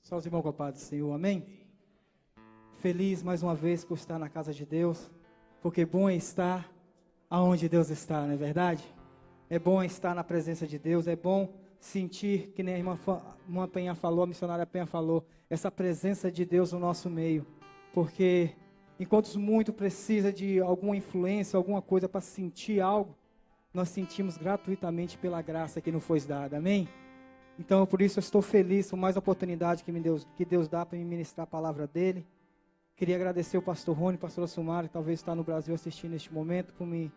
Só os irmãos com a paz do Senhor, amém? Feliz mais uma vez por estar na casa de Deus, porque bom é estar aonde Deus está, não é verdade? É bom estar na presença de Deus, é bom sentir, que nem a irmã Penha falou, a missionária Penha falou, essa presença de Deus no nosso meio, porque enquanto muito precisa de alguma influência, alguma coisa para sentir algo, nós sentimos gratuitamente pela graça que nos foi dada, amém? Então, por isso eu estou feliz por mais oportunidade que Deus dá para me ministrar a palavra dele. Queria agradecer o pastor Rony, pastor Sumar, que talvez está no Brasil assistindo neste momento, por me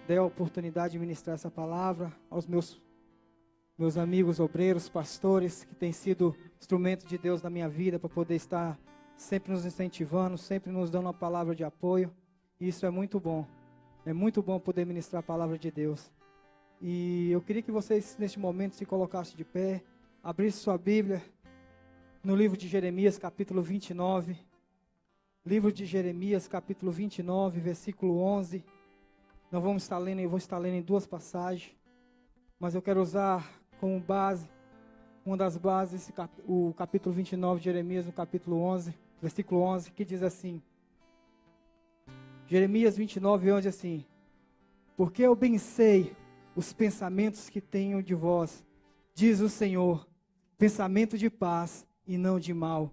dar a oportunidade de ministrar essa palavra, aos meus amigos obreiros, pastores, que têm sido instrumento de Deus na minha vida, para poder estar sempre nos incentivando, sempre nos dando uma palavra de apoio. E isso é muito bom poder ministrar a palavra de Deus. E eu queria que vocês, neste momento, se colocassem de pé, abrissem sua Bíblia no livro de Jeremias, capítulo 29. Livro de Jeremias, capítulo 29, versículo 11. Nós vamos estar lendo, eu vou estar lendo em duas passagens, mas eu quero usar como base, uma das bases, o capítulo 29 de Jeremias, no capítulo 11, versículo 11, que diz assim: Jeremias 29, 11, assim: porque eu bem sei os pensamentos que tenho de vós, diz o Senhor, pensamento de paz e não de mal,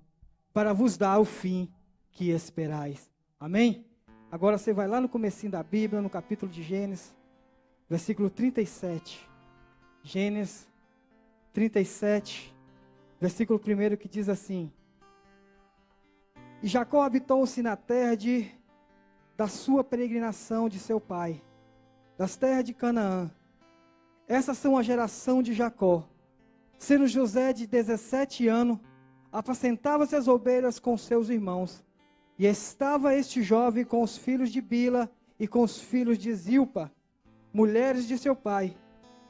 para vos dar o fim que esperais. Amém? Agora você vai lá no comecinho da Bíblia, no capítulo de Gênesis, versículo 37. Gênesis 37, versículo 1, que diz assim: e Jacó habitou-se na terra da sua peregrinação de seu pai, das terras de Canaã. Essas são a geração de Jacó. Sendo José de 17 anos, apacentava-se as ovelhas com seus irmãos. E estava este jovem com os filhos de Bila e com os filhos de Zilpa, mulheres de seu pai.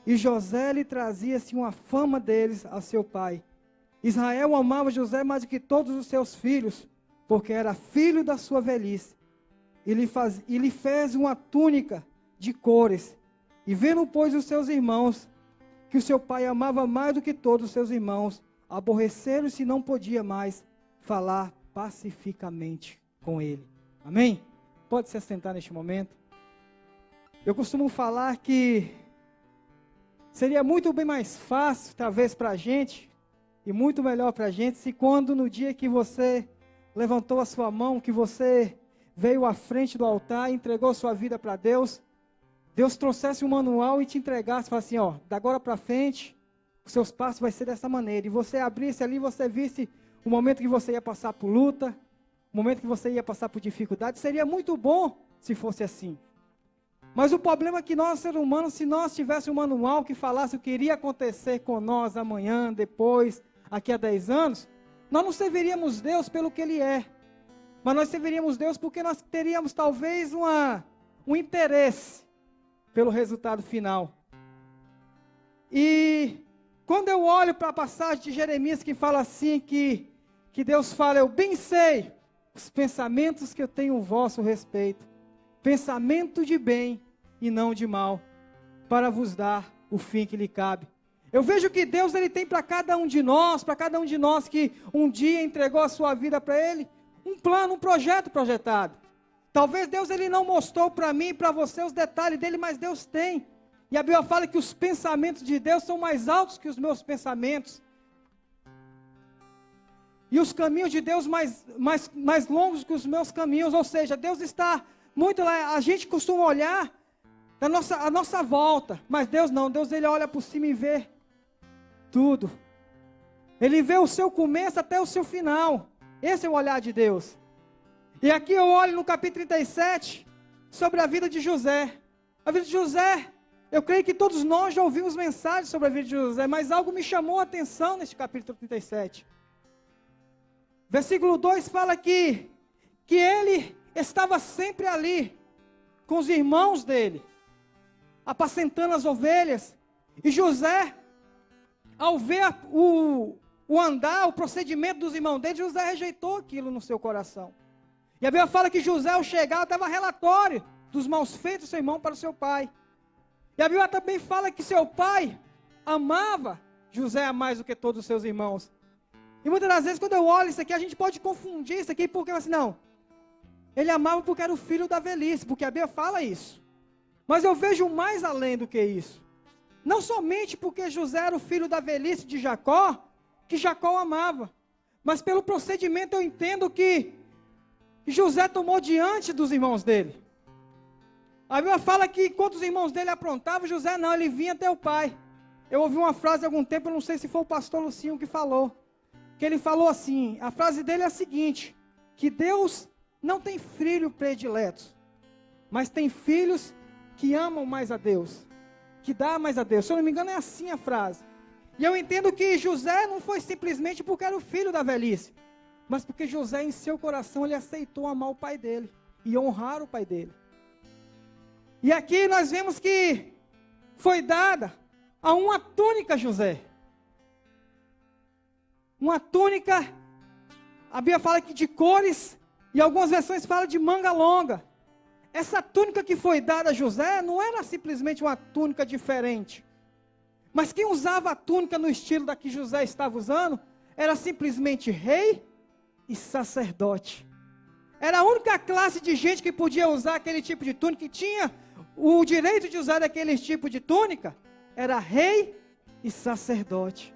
E José lhe trazia-se uma fama deles a seu pai. Israel amava José mais do que todos os seus filhos, porque era filho da sua velhice. E lhe fez uma túnica de cores. E vendo, pois, os seus irmãos, que o seu pai amava mais do que todos os seus irmãos, aborreceram-se e não podia mais falar pacificamente com ele. Amém? Pode se assentar neste momento. Eu costumo falar que seria muito bem mais fácil, talvez para a gente, e muito melhor para a gente, se quando no dia que você levantou a sua mão, que você veio à frente do altar e entregou sua vida para Deus, Deus trouxesse um manual e te entregasse, falasse assim, ó, da agora para frente, os seus passos vai ser dessa maneira. E você abrisse ali, você visse o momento que você ia passar por luta, o momento que você ia passar por dificuldade. Seria muito bom se fosse assim. Mas o problema é que nós, seres humanos, se nós tivéssemos um manual que falasse o que iria acontecer com nós amanhã, depois, aqui a 10 anos, nós não serviríamos Deus pelo que Ele é. Mas nós serviríamos Deus porque nós teríamos talvez um interesse pelo resultado final. E quando eu olho para a passagem de Jeremias que fala assim, que Deus fala, eu bem sei os pensamentos que eu tenho a vosso respeito, pensamento de bem e não de mal, para vos dar o fim que lhe cabe. Eu vejo que Deus ele tem para cada um de nós que um dia entregou a sua vida para Ele, um plano, um projeto projetado. Talvez Deus ele não mostrou para mim e para você os detalhes dele, mas Deus tem. E a Bíblia fala que os pensamentos de Deus são mais altos que os meus pensamentos. E os caminhos de Deus mais longos que os meus caminhos. Ou seja, Deus está muito lá. A gente costuma olhar a nossa volta, mas Deus não. Deus ele olha por cima e vê tudo. Ele vê o seu começo até o seu final. Esse é o olhar de Deus. E aqui eu olho no capítulo 37, sobre a vida de José. A vida de José, eu creio que todos nós já ouvimos mensagens sobre a vida de José, mas algo me chamou a atenção neste capítulo 37. Versículo 2 fala que ele estava sempre ali, com os irmãos dele, apacentando as ovelhas. E José, ao ver o andar, o procedimento dos irmãos dele, José rejeitou aquilo no seu coração. E a Bíblia fala que José, ao chegar, dava relatório dos maus feitos do seu irmão para o seu pai. E a Bíblia também fala que seu pai amava José a mais do que todos os seus irmãos. E muitas das vezes, quando eu olho isso aqui, a gente pode confundir isso aqui, porque assim, não, ele amava porque era o filho da velhice, porque a Bíblia fala isso. Mas eu vejo mais além do que isso. Não somente porque José era o filho da velhice de Jacó, que Jacó amava, mas pelo procedimento eu entendo que José tomou diante dos irmãos dele. A Bíblia fala que enquanto os irmãos dele aprontavam, José não, ele vinha até o pai. Eu ouvi uma frase há algum tempo, eu não sei se foi o pastor Lucinho que falou. Que ele falou assim, a frase dele é a seguinte, que Deus não tem filho prediletos, mas tem filhos que amam mais a Deus, que dá mais a Deus. Se eu não me engano é assim a frase. E eu entendo que José não foi simplesmente porque era o filho da velhice, mas porque José em seu coração ele aceitou amar o pai dele e honrar o pai dele. E aqui nós vemos que foi dada a uma túnica a José. Uma túnica, a Bíblia fala que de cores, e algumas versões falam de manga longa. Essa túnica que foi dada a José não era simplesmente uma túnica diferente. Mas quem usava a túnica no estilo da que José estava usando, era simplesmente rei e sacerdote. Era a única classe de gente que podia usar aquele tipo de túnica, que tinha o direito de usar aquele tipo de túnica, era rei e sacerdote.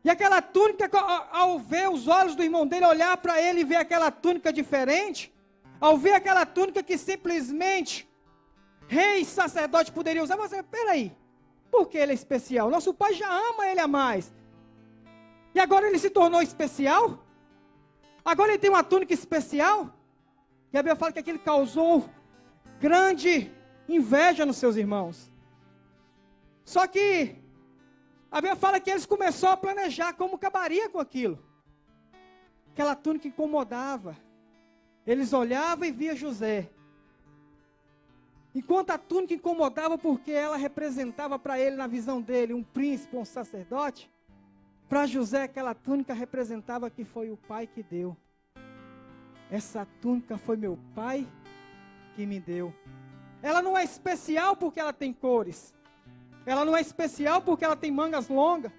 E aquela túnica, ao ver os olhos do irmão dele, olhar para ele e ver aquela túnica diferente, ao ver aquela túnica que simplesmente rei e sacerdote poderiam usar, mas peraí, por que ele é especial? Nosso pai já ama ele a mais. E agora ele se tornou especial? Agora ele tem uma túnica especial? E a Bíblia fala que aquilo causou grande inveja nos seus irmãos. Só que a Bíblia fala que eles começaram a planejar como acabaria com aquilo. Aquela túnica incomodava. Eles olhavam e via José. Enquanto a túnica incomodava porque ela representava para ele, na visão dele, um príncipe, um sacerdote, para José aquela túnica representava que foi o pai que deu. Essa túnica foi meu pai que me deu. Ela não é especial porque ela tem cores. Ela não é especial porque ela tem mangas longas.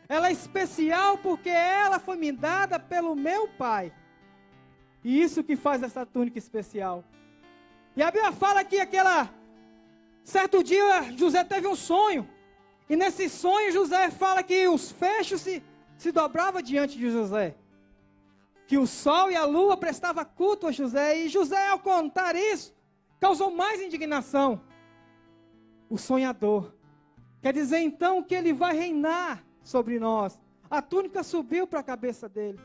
Ela é especial porque ela foi me dada pelo meu pai. E isso que faz essa túnica especial. E a Bíblia fala que certo dia José teve um sonho. E nesse sonho José fala que os fechos se dobravam diante de José. Que o sol e a lua prestavam culto a José. E José, ao contar isso, causou mais indignação. O sonhador. Quer dizer então que ele vai reinar sobre nós. A túnica subiu para a cabeça dele.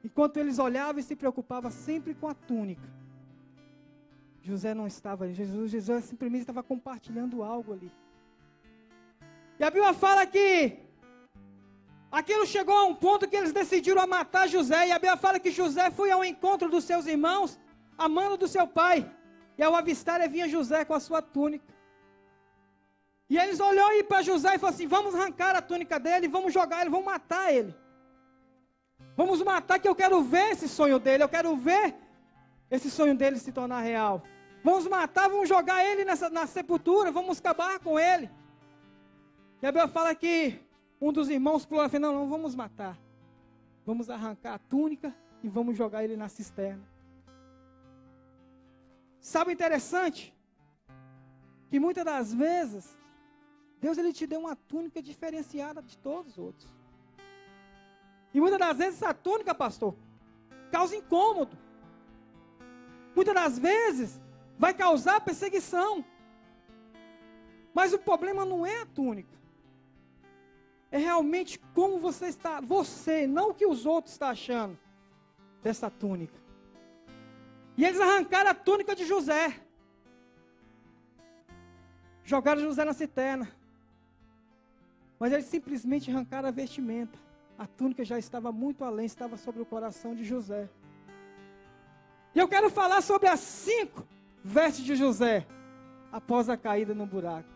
Enquanto eles olhavam e se preocupavam sempre com a túnica, José não estava ali. José simplesmente estava compartilhando algo ali. E a Bíblia fala que aquilo chegou a um ponto que eles decidiram matar José. E a Bíblia fala que José foi ao encontro dos seus irmãos, amando do seu pai. E ao avistar, vinha José com a sua túnica. E eles olharam para José e falaram assim, vamos arrancar a túnica dele, vamos jogar ele, vamos matar ele. Vamos matar que eu quero ver esse sonho dele, eu quero ver esse sonho dele se tornar real. Vamos matar, vamos jogar ele na sepultura, vamos acabar com ele. E a Bíblia fala que um dos irmãos falou, não, vamos matar. Vamos arrancar a túnica e vamos jogar ele na cisterna. Sabe o interessante? Que muitas das vezes, Deus ele te deu uma túnica diferenciada de todos os outros. E muitas das vezes essa túnica, pastor, causa incômodo. Muitas das vezes vai causar perseguição. Mas o problema não é a túnica. É realmente como você está, você, não o que os outros estão achando dessa túnica. E eles arrancaram a túnica de José. Jogaram José na cisterna. Mas eles simplesmente arrancaram a vestimenta. A túnica já estava muito além, estava sobre o coração de José. E eu quero falar sobre as 5 vestes de José, após a caída no buraco.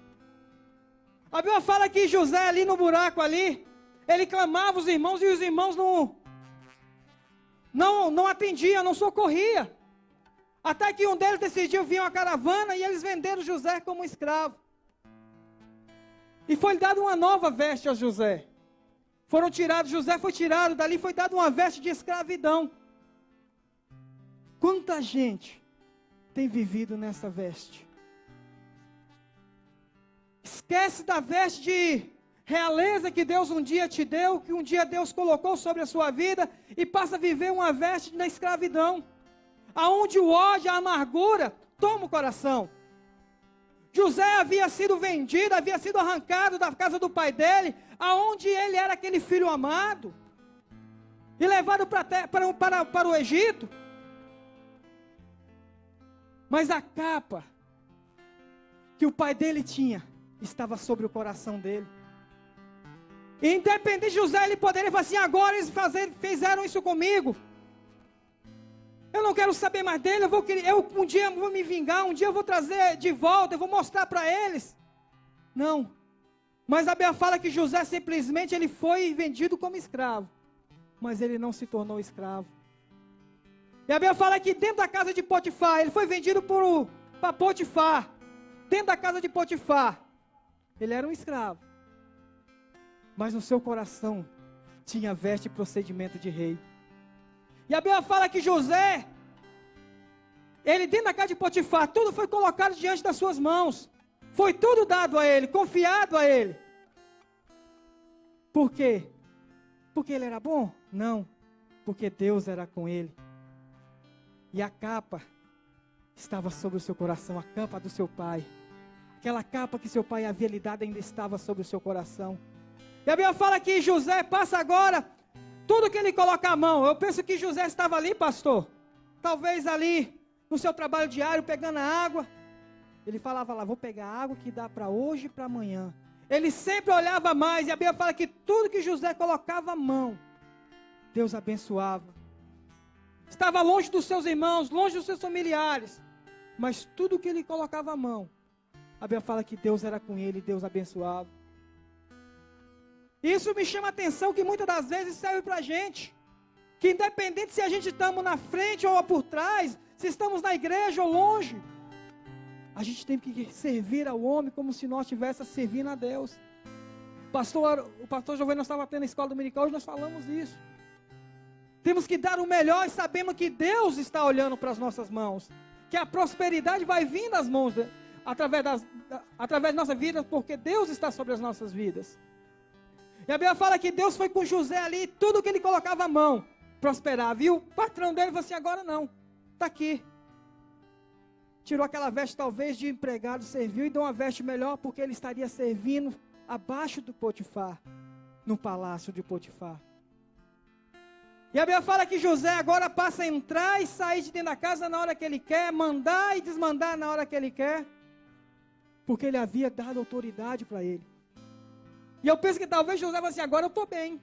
A Bíblia fala que José ali no buraco ali, ele clamava os irmãos e os irmãos não atendiam, não socorriam. Até que um deles decidiu vir uma caravana e eles venderam José como escravo. E foi dada uma nova veste a José. foram tirados, José foi tirado, dali foi dada uma veste de escravidão. Quanta gente tem vivido nessa veste? Esquece da veste de realeza que Deus um dia te deu, que um dia Deus colocou sobre a sua vida, e passa a viver uma veste da escravidão, aonde o ódio, a amargura toma o coração. José havia sido vendido, havia sido arrancado da casa do pai dele, aonde ele era aquele filho amado, e levado para o Egito. Mas a capa que o pai dele tinha, estava sobre o coração dele. E independente de José, ele poderia falar assim: agora eles fizeram isso comigo, eu não quero saber mais dele, um dia eu vou me vingar, um dia eu vou trazer de volta, eu vou mostrar para eles. Não. Mas a Bíblia fala que José simplesmente ele foi vendido como escravo, mas ele não se tornou escravo. E a Bíblia fala que dentro da casa de Potifar, ele foi vendido para Potifar. Dentro da casa de Potifar, ele era um escravo, mas no seu coração tinha veste e procedimento de rei. E a Bíblia fala que José, ele dentro da casa de Potifar, tudo foi colocado diante das suas mãos. Foi tudo dado a ele, confiado a ele. Por quê? Porque ele era bom? Não, porque Deus era com ele. E a capa estava sobre o seu coração, a capa do seu pai. Aquela capa que seu pai havia lhe dado ainda estava sobre o seu coração. E a Bíblia fala que José passa agora tudo que ele coloca a mão. Eu penso que José estava ali, pastor, talvez ali no seu trabalho diário, pegando a água. Ele falava lá: vou pegar a água que dá para hoje e para amanhã. Ele sempre olhava mais, e a Bíblia fala que tudo que José colocava a mão, Deus abençoava. Estava longe dos seus irmãos, longe dos seus familiares, mas tudo que ele colocava a mão, a Bíblia fala que Deus era com ele, Deus abençoava. Isso me chama a atenção, que muitas das vezes serve para a gente, que independente se a gente estamos na frente ou por trás, se estamos na igreja ou longe, a gente tem que servir ao homem como se nós estivéssemos servindo a Deus. O pastor Giovanni, nós estávamos tendo a escola dominical, hoje nós falamos isso. Temos que dar o melhor e sabemos que Deus está olhando para as nossas mãos, que a prosperidade vai vir das mãos, através da nossa vida, porque Deus está sobre as nossas vidas. E a Bíblia fala que Deus foi com José ali, tudo que ele colocava a mão, prosperava. E o patrão dele falou assim: agora não, está aqui. Tirou aquela veste talvez de empregado, serviu e deu uma veste melhor, porque ele estaria servindo abaixo do Potifar, no palácio de Potifar. E a Bíblia fala que José agora passa a entrar e sair de dentro da casa na hora que ele quer, mandar e desmandar na hora que ele quer, porque ele havia dado autoridade para ele. E eu penso que talvez José fale assim: agora eu estou bem,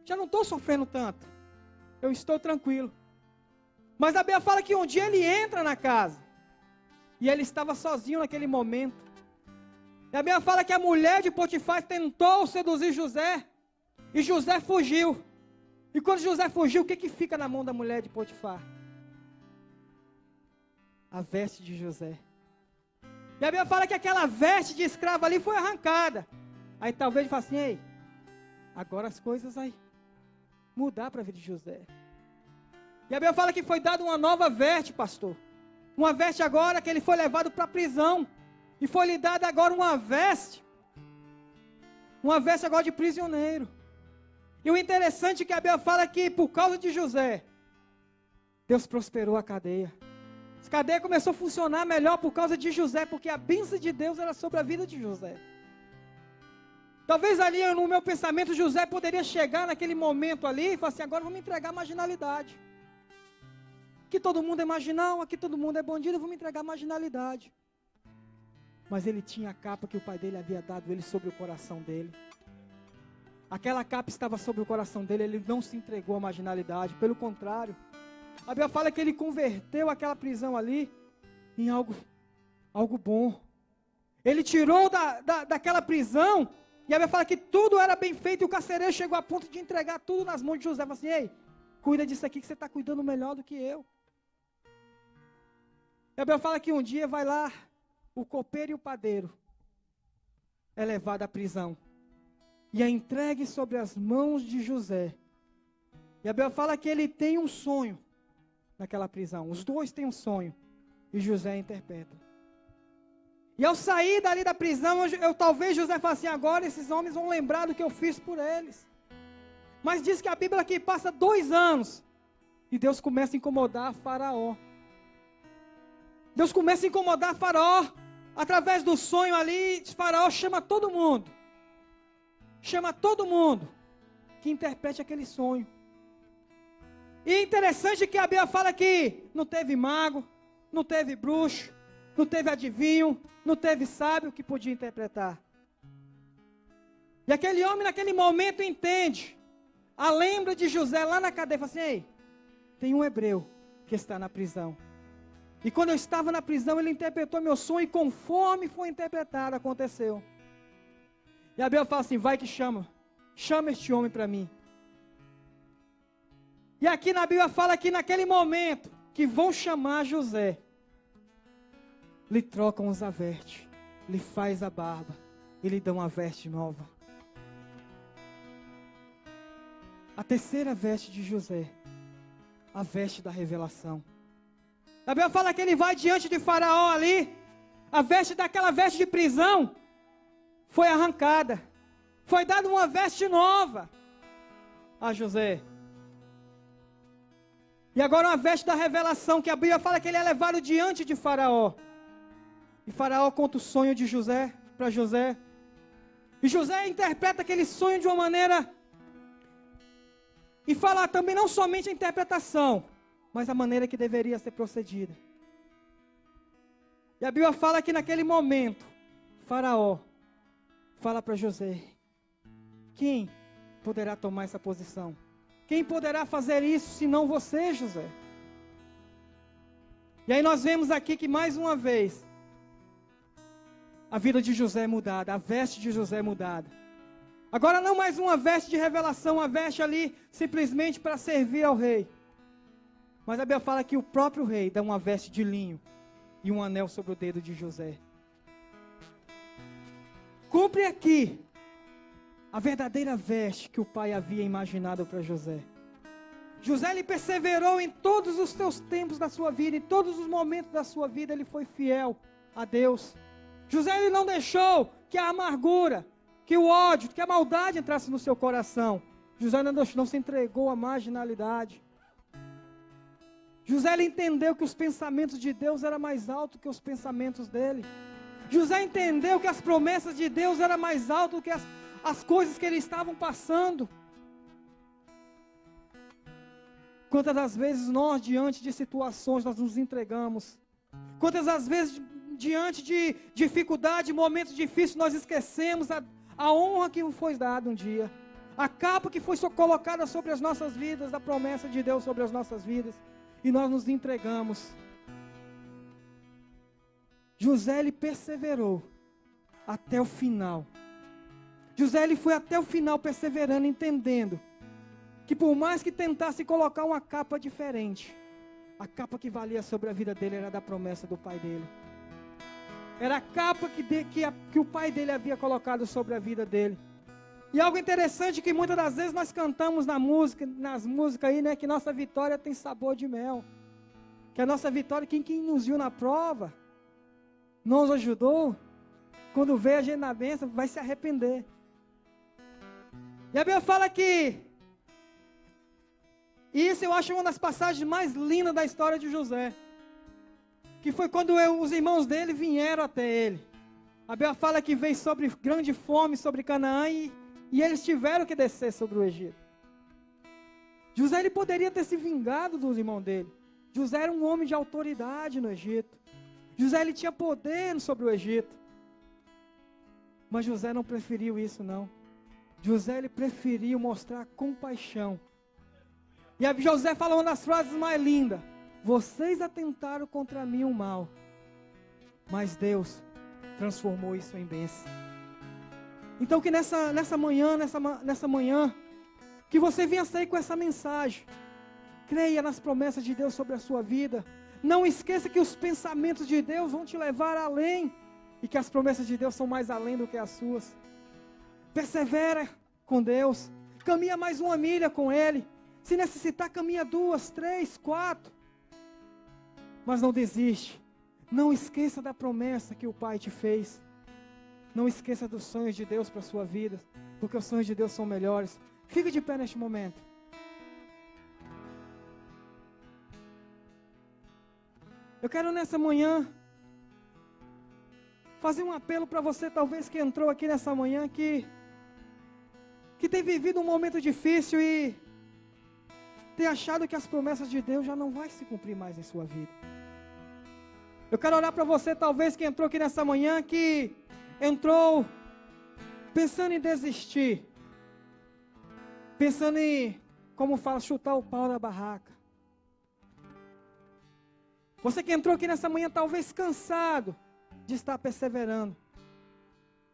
já não estou sofrendo tanto, eu estou tranquilo. Mas a Bíblia fala que um dia ele entra na casa, e ele estava sozinho naquele momento. E a Bíblia fala que a mulher de Potifar tentou seduzir José, e José fugiu. E quando José fugiu, o que fica na mão da mulher de Potifar? A veste de José. E a Bíblia fala que aquela veste de escravo ali foi arrancada. Aí talvez ele fale assim: ei, agora as coisas vai mudar para a vida de José. E a Bíblia fala que foi dada uma nova veste, pastor. Uma veste agora que ele foi levado para a prisão. E foi lhe dada agora uma veste agora de prisioneiro. E o interessante é que a Bíblia fala que por causa de José, Deus prosperou a cadeia. A cadeia começou a funcionar melhor por causa de José, porque a bênção de Deus era sobre a vida de José. Talvez ali no meu pensamento, José poderia chegar naquele momento ali e falar assim: agora eu vou me entregar à marginalidade. Aqui todo mundo é marginal, aqui todo mundo é bandido, eu vou me entregar à marginalidade. Mas ele tinha a capa que o pai dele havia dado ele sobre o coração dele. Aquela capa estava sobre o coração dele, ele não se entregou à marginalidade, pelo contrário. A Bíblia fala que ele converteu aquela prisão ali em algo bom. Ele tirou daquela prisão, e a Bíblia fala que tudo era bem feito, e o carcereiro chegou a ponto de entregar tudo nas mãos de José. Falou assim: ei, cuida disso aqui que você está cuidando melhor do que eu. E a Bíblia fala que um dia vai lá, o copeiro e o padeiro é levado à prisão. e a entregue sobre as mãos de José. E a Bíblia fala que ele tem um sonho naquela prisão. Os dois têm um sonho. E José interpreta. E ao sair dali da prisão, talvez José fale assim, agora esses homens vão lembrar do que eu fiz por eles. Mas diz que a Bíblia aqui passa 2 anos. E Deus começa a incomodar Faraó. Deus começa a incomodar Faraó. Através do sonho ali, Faraó chama todo mundo. Chama todo mundo que interprete aquele sonho. E é interessante que a Bíblia fala que não teve mago, não teve bruxo, não teve adivinho, não teve sábio que podia interpretar. E aquele homem naquele momento entende. A lembra de José lá na cadeia, fala assim, ei, tem um hebreu que está na prisão. E quando eu estava na prisão, ele interpretou meu sonho e conforme foi interpretado, aconteceu. E a Bíblia fala assim, vai que chama este homem para mim. E aqui na Bíblia fala que naquele momento que vão chamar José, lhe trocam os avertes, lhe faz a barba e lhe dão uma veste nova. A terceira veste de José, a veste da revelação. A Bíblia fala que ele vai diante de Faraó ali, a veste daquela veste de prisão foi arrancada, foi dada uma veste nova a José. E agora uma veste da revelação, que a Bíblia fala que ele é levado diante de Faraó. E Faraó conta o sonho de José para José. E José interpreta aquele sonho de uma maneira. E fala também não somente a interpretação, mas a maneira que deveria ser procedida. E a Bíblia fala que naquele momento, Faraó fala para José: quem poderá tomar essa posição? Quem poderá fazer isso senão você, José? E aí nós vemos aqui que mais uma vez, a vida de José é mudada, a veste de José é mudada. Agora não mais uma veste de revelação, uma veste ali simplesmente para servir ao rei. Mas a Bíblia fala que o próprio rei dá uma veste de linho e um anel sobre o dedo de José. Cumpre aqui a verdadeira veste que o pai havia imaginado para José. José, ele perseverou em todos os teus tempos da sua vida, em todos os momentos da sua vida, ele foi fiel a Deus. José, ele não deixou que a amargura, que o ódio, que a maldade entrasse no seu coração. José não se entregou à marginalidade. José, ele entendeu que os pensamentos de Deus eram mais altos que os pensamentos dele. José entendeu que as promessas de Deus eram mais altas do que as coisas que eles estavam passando. Quantas das vezes nós, diante de situações, nós nos entregamos? Quantas das vezes, diante de dificuldade, momentos difíceis, nós esquecemos a honra que nos foi dada um dia, a capa que foi colocada sobre as nossas vidas, da promessa de Deus sobre as nossas vidas, e nós nos entregamos. José, ele perseverou até o final. José, ele foi até o final perseverando, entendendo que por mais que tentasse colocar uma capa diferente, a capa que valia sobre a vida dele era da promessa do pai dele. Era a capa que o pai dele havia colocado sobre a vida dele. E algo interessante que muitas das vezes nós cantamos nas músicas aí, né? Que nossa vitória tem sabor de mel. Que a nossa vitória, quem nos viu na prova, não nos ajudou, quando vê a gente na bênção, vai se arrepender. E a Bíblia fala que, isso eu acho uma das passagens mais lindas da história de José, que foi quando os irmãos dele vieram até ele. A Bíblia fala que veio sobre grande fome sobre Canaã e eles tiveram que descer sobre o Egito. José, ele poderia ter se vingado dos irmãos dele. José era um homem de autoridade no Egito. José, ele tinha poder sobre o Egito. Mas José não preferiu isso, não. José, ele preferiu mostrar compaixão. E a José fala uma das frases mais lindas: vocês atentaram contra mim o mal, mas Deus transformou isso em bênção. Então que nessa manhã, que você venha sair com essa mensagem. Creia nas promessas de Deus sobre a sua vida. Não esqueça que os pensamentos de Deus vão te levar além, e que as promessas de Deus são mais além do que as suas. Persevera com Deus. Caminha mais uma milha com Ele. Se necessitar, caminha 2, 3, 4. Mas não desiste. Não esqueça da promessa que o Pai te fez. Não esqueça dos sonhos de Deus para a sua vida. Porque os sonhos de Deus são melhores. Fique de pé neste momento. Eu quero nessa manhã fazer um apelo para você, talvez que entrou aqui nessa manhã, que tem vivido um momento difícil e tem achado que as promessas de Deus já não vai se cumprir mais em sua vida. Eu quero orar para você, talvez que entrou aqui nessa manhã, que entrou pensando em desistir, pensando em, como fala, chutar o pau da barraca. Você que entrou aqui nessa manhã, talvez cansado de estar perseverando.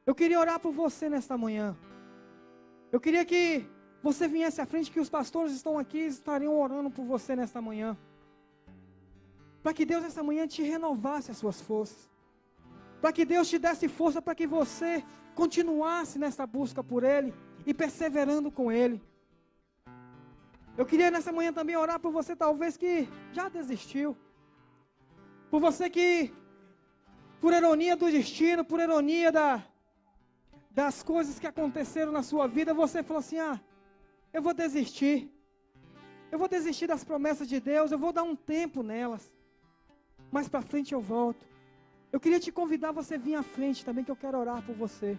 Eu queria orar por você nesta manhã. Eu queria que você viesse à frente, que os pastores estão aqui, estariam orando por você nesta manhã. Para que Deus nessa manhã te renovasse as suas forças. Para que Deus te desse força para que você continuasse nessa busca por Ele e perseverando com Ele. Eu queria nessa manhã também orar por você, talvez que já desistiu. Por você que, por ironia do destino, por ironia das coisas que aconteceram na sua vida, você falou assim, eu vou desistir. Eu vou desistir das promessas de Deus, eu vou dar um tempo nelas. Mais para frente eu volto. Eu queria te convidar a você vir à frente também, que eu quero orar por você.